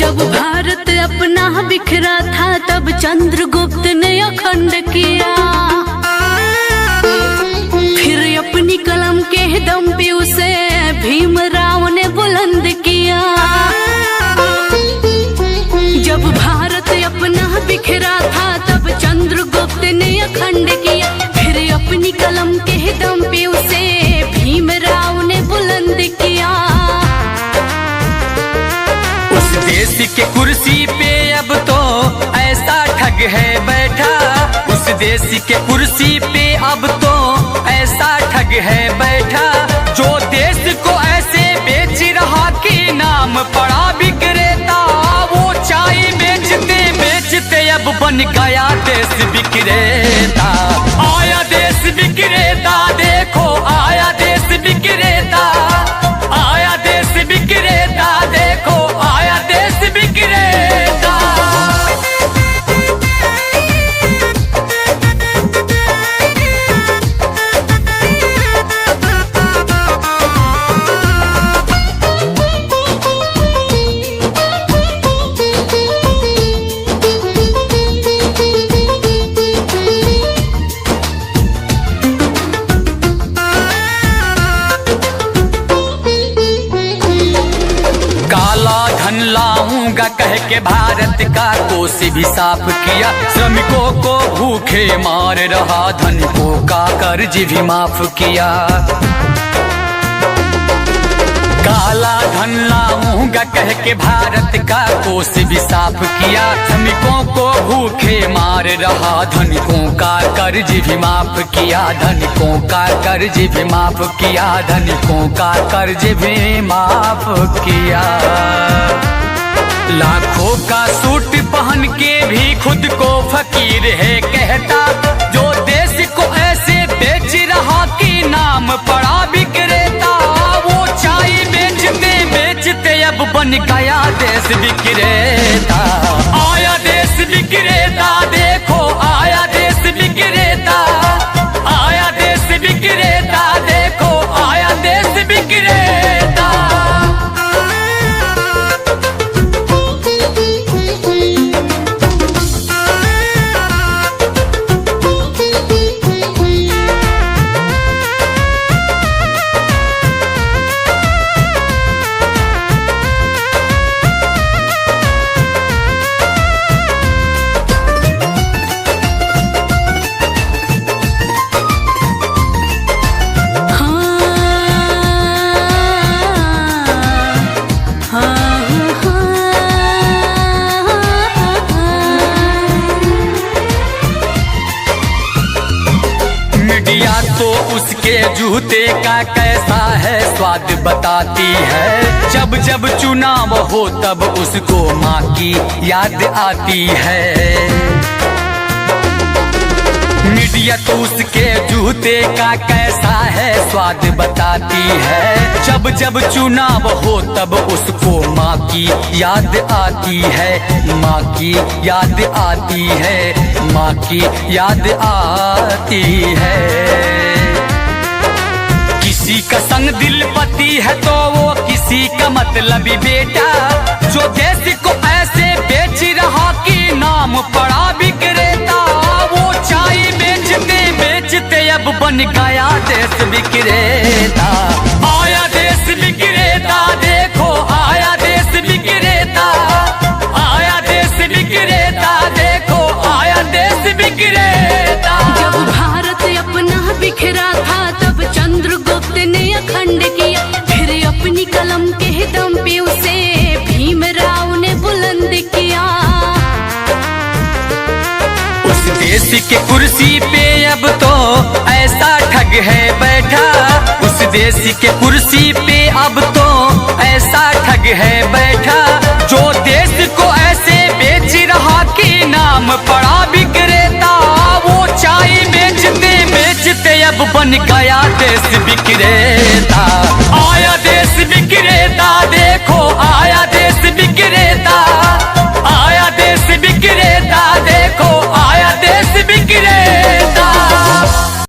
जब भारत अपना बिखरा था तब चंद्रगुप्त ने अखंड किया, फिर अपनी कलम के दम पे उसे भीमराव ने बुलंद किया। जब भारत अपना बिखरा था तब चंद्रगुप्त ने अखंड किया, फिर अपनी कलम के दम पे उसे भीमराव ने बुलंद किया। उस देश के कुर्सी पे अब तो ऐसा ठग है बैठा, उस देश के कुर्सी पे अब तो ऐसा ठग है बैठा, जो देश को ऐसे बेच रहा कि नाम पड़ा विक्रेता। वो चाय बेचते बेचते अब बन गया देश विक्रेता। आया देश विक्रेता, देखो आया देश विक्रेता, आया देश विक्रेता, देखो आया देश विक्रेता। काला धन लाऊंगा कह के भारत का कोष भी साफ किया, श्रमिकों को भूखे मार रहा, धनिकों का कर्ज भी माफ किया। काला धन लाऊंगा कह के भारत का कोष भी साफ किया, श्रमिकों को भूखे मार रहा, धनिकों का कर्ज भी माफ किया, धनिकों का कर्ज भी माफ किया, धनिकों का कर्ज भी माफ किया। लाखों का सूट पहन के भी खुद को फकीर है कहता, जो देश को ऐसे बेच रहा कि नाम पड़ा विक्रेता। वो चाय बेचते बेचते अब बन गया देश विक्रेता। आया देश विक्रेता, देखो आया देश विक्रेता, आया देश विक्रेता, देखो आया देश विक्रेता। मीडिया तो उसके जूते का कैसा है स्वाद बताती है, जब जब चुनाव हो तब उसको माँ की याद आती है। मीडिया तो उसके जूते का कैसा है स्वाद बताती है, जब जब चुनाव हो तब उसको माँ की याद आती है, माँ की याद आती है, माँ की याद आती है। किसी का संग दिल पति है तो वो किसी का मतलबी बेटा, जो देश को ऐसे बेच रहा कि नाम पड़ा विक्रेता। वो चाय बेचते बेचते अब बन गया देश विक्रेता। आया देश विक्रेता, देखो आया देश विक्रेता, आया देश विक्रेता, देखो आया देश विक्रेता। जब भारत अपना बिखरा था तब चंद्रगुप्त ने अखंड किया, फिर अपनी कलम के दम पे उसे भीमराव ने बुलंद किया। उस देश के कुर्सी पे अब तो ऐसा ठग है बैठा, उस देश के कुर्सी पे अब तो ऐसा ठग है बैठा, जो देश को ऐसे बेच रहा कि नाम पड़ा विक्रेता। वो चाय बेचते बेचते अब बन गया देश विक्रेता। आया देश विक्रेता, देखो आया देश विक्रेता, आया देश विक्रेता, देखो आया देश विक्रेता।